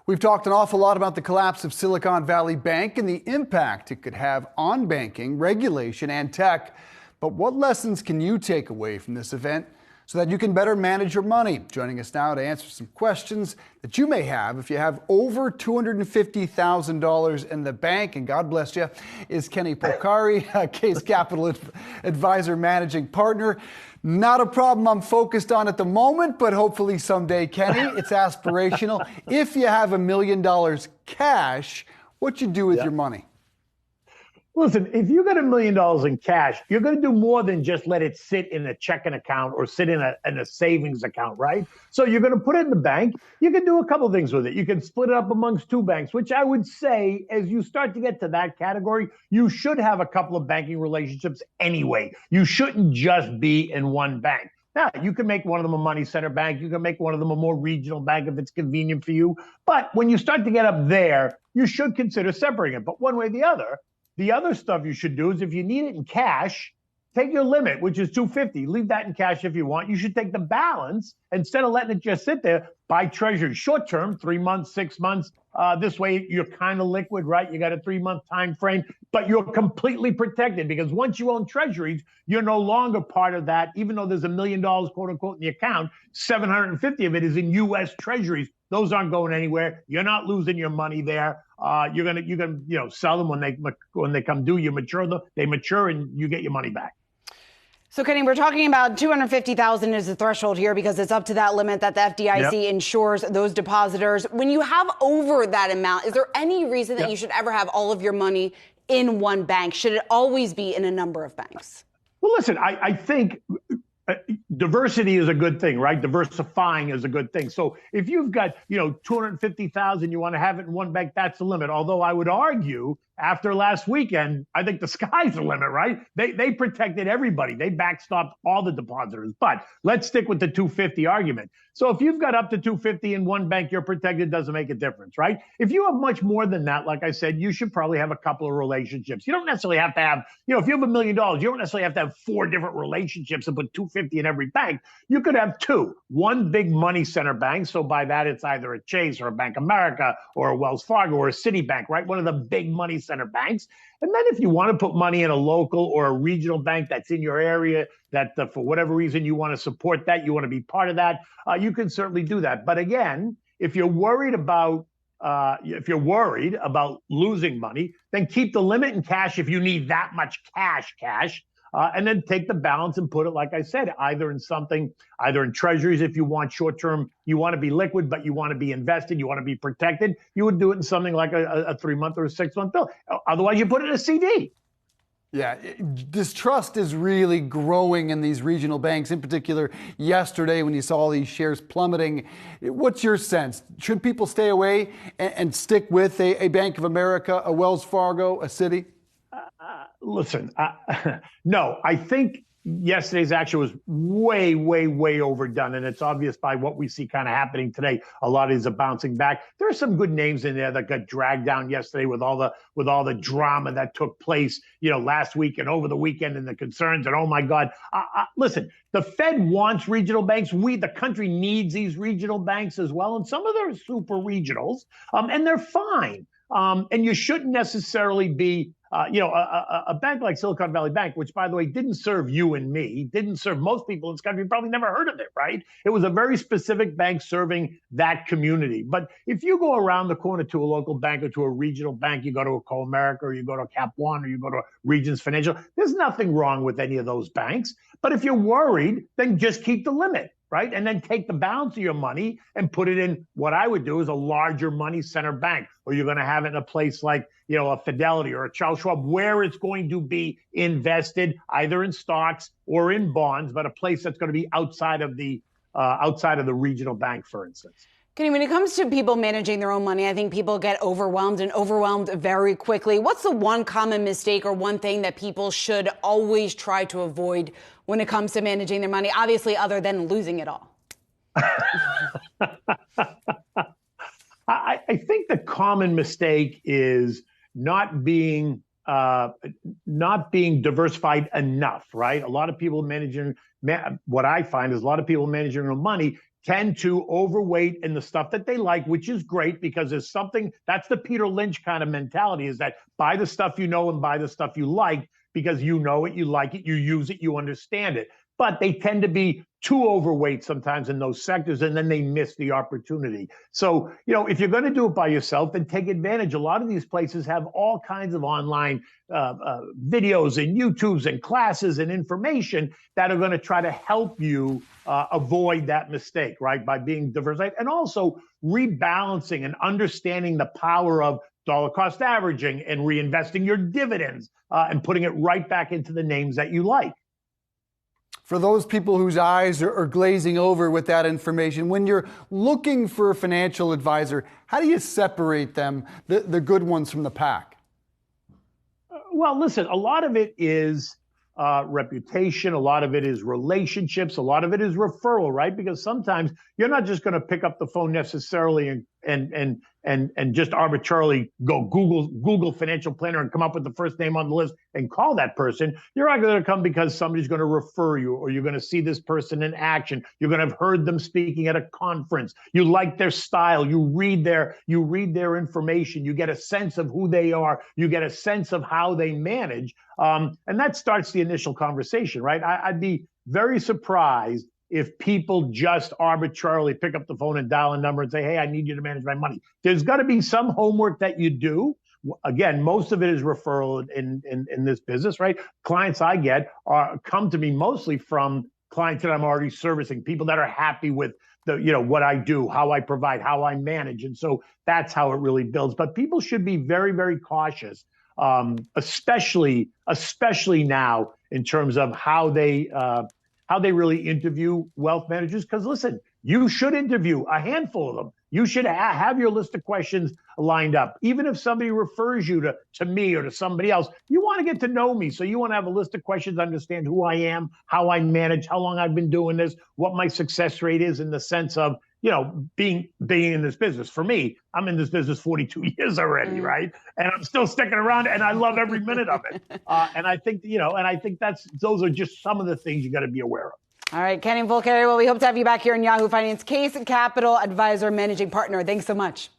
We've talked an awful lot about the collapse of Silicon Valley Bank and the impact it could have on banking, regulation, and tech. But what lessons can you take away from this event so that you can better manage your money? Joining us now to answer some questions that you may have if you have over $250,000 in the bank, and God bless you, is Kenny Polcari, Kace Capital Advisor Managing Partner. Not a problem I'm focused on at the moment, but hopefully someday, Kenny. It's aspirational. If you have $1 million cash, what you do with your money? Listen, if you got $1 million in cash, you're going to do more than just let it sit in a checking account or sit in a savings account, right? So you're going to put it in the bank. You can do a couple of things with it. You can split it up amongst two banks, which I would say, as you start to get to that category, you should have a couple of banking relationships anyway. You shouldn't just be in one bank. Now, you can make one of them a money center bank. You can make one of them a more regional bank if it's convenient for you. But when you start to get up there, you should consider separating it. But one way or the other stuff you should do is if you need it in cash, take your limit, which is $250. Leave that in cash if you want. You should take the balance instead of letting it just sit there. Buy treasuries short term, 3 months, 6 months. This way you're kind of liquid, right? You got a 3-month time frame, but you're completely protected because once you own treasuries, you're no longer part of that. Even though there's $1 million, quote unquote, in the account, 750 of it is in U.S. treasuries. Those aren't going anywhere. You're not losing your money there. You're gonna sell them when they come due. You mature them, they mature, and you get your money back. So, Kenny, we're talking about $250,000 is the threshold here because it's up to that limit that the FDIC insures those depositors. When you have over that amount, is there any reason that you should ever have all of your money in one bank? Should it always be in a number of banks? Well, listen, I think diversity is a good thing, right? Diversifying is a good thing. So if you've got, 250,000, you want to have it in one bank, that's the limit. Although I would argue after last weekend, I think the sky's the limit, right? They protected everybody. They backstopped all the depositors. But let's stick with the 250 argument. So if you've got up to 250 in one bank, you're protected, doesn't make a difference, right? If you have much more than that, like I said, you should probably have a couple of relationships. You don't necessarily have to have, if you have $1 million, you don't necessarily have to have 4 different relationships and put 250 in every bank. You could have 2. One big money center bank. So by that, it's either a Chase or a Bank of America or a Wells Fargo or a Citibank, right? One of the big money center banks. And then if you want to put money in a local or a regional bank that's in your area, that for whatever reason you want to support that, you want to be part of that, you can certainly do that. But again, if you're worried about losing money, then keep the limit in cash if you need that much cash, and then take the balance and put it, like I said, either in treasuries if you want short term, you want to be liquid, but you want to be invested, you want to be protected, you would do it in something like a 3-month or a 6-month bill. Otherwise, you put it in a CD. Yeah, distrust is really growing in these regional banks, in particular yesterday when you saw all these shares plummeting. What's your sense? Should people stay away and stick with a Bank of America, a Wells Fargo, a Citi? Listen, no, I think yesterday's action was way, way, way overdone. And it's obvious by what we see kind of happening today. A lot of these are bouncing back. There are some good names in there that got dragged down yesterday with all the drama that took place, last week and over the weekend and the concerns. And oh my God, listen, the Fed wants regional banks. The country needs these regional banks as well. And some of them are super regionals, and they're fine. And you shouldn't necessarily be, a bank like Silicon Valley Bank, which, by the way, didn't serve you and me, didn't serve most people in this country, probably never heard of it, right? It was a very specific bank serving that community. But if you go around the corner to a local bank or to a regional bank, you go to a Co-America or you go to a Cap One or you go to a Regions Financial, there's nothing wrong with any of those banks. But if you're worried, then just keep the limit, right? And then take the balance of your money and put it in what I would do is a larger money center bank, or you're going to have it in a place like, a Fidelity or a Charles Schwab, where it's going to be invested either in stocks or in bonds, but a place that's going to be outside of the regional bank, for instance. Kenny, when it comes to people managing their own money, I think people get overwhelmed very quickly. What's the one common mistake or one thing that people should always try to avoid when it comes to managing their money, obviously other than losing it all? I think the common mistake is not being diversified enough, right? A lot of people what I find is a lot of people managing their money tend to overweight in the stuff that they like, which is great because there's something, that's the Peter Lynch kind of mentality, is that buy the stuff you know and buy the stuff you like because you know it, you like it, you use it, you understand it. But they tend to be too overweight sometimes in those sectors, and then they miss the opportunity. So, if you're going to do it by yourself, then take advantage. A lot of these places have all kinds of online videos and YouTubes and classes and information that are going to try to help you avoid that mistake, right? By being diversified and also rebalancing and understanding the power of dollar cost averaging and reinvesting your dividends and putting it right back into the names that you like. For those people whose eyes are glazing over with that information, when you're looking for a financial advisor, how do you separate them, the good ones from the pack? Well, listen, a lot of it is reputation. A lot of it is relationships. A lot of it is referral, right? Because sometimes you're not just going to pick up the phone necessarily and just arbitrarily go Google financial planner and come up with the first name on the list and call that person. You're not going to come because somebody's going to refer you, or you're going to see this person in action. You're going to have heard them speaking at a conference. You like their style. You read their information. You get a sense of who they are. You get a sense of how they manage. And that starts the initial conversation, right? I'd be very surprised if people just arbitrarily pick up the phone and dial a number and say, hey, I need you to manage my money. There's got to be some homework that you do. Again, most of it is referral in this business, right? Clients I get come to me mostly from clients that I'm already servicing, people that are happy with what I do, how I provide, how I manage. And so that's how it really builds. But people should be very, very cautious, especially now in terms of how they really interview wealth managers. Because listen, you should interview a handful of them. You should have your list of questions lined up. Even if somebody refers you to me or to somebody else, you want to get to know me. So you want to have a list of questions, understand who I am, how I manage, how long I've been doing this, what my success rate is in the sense of, being in this business. For me, I'm in this business 42 years already, right? And I'm still sticking around, and I love every minute of it. And I think, those are just some of the things you got to be aware of. All right, Kenny Polcari, well, we hope to have you back here in Yahoo Finance. Kace Capital Advisor Managing Partner. Thanks so much.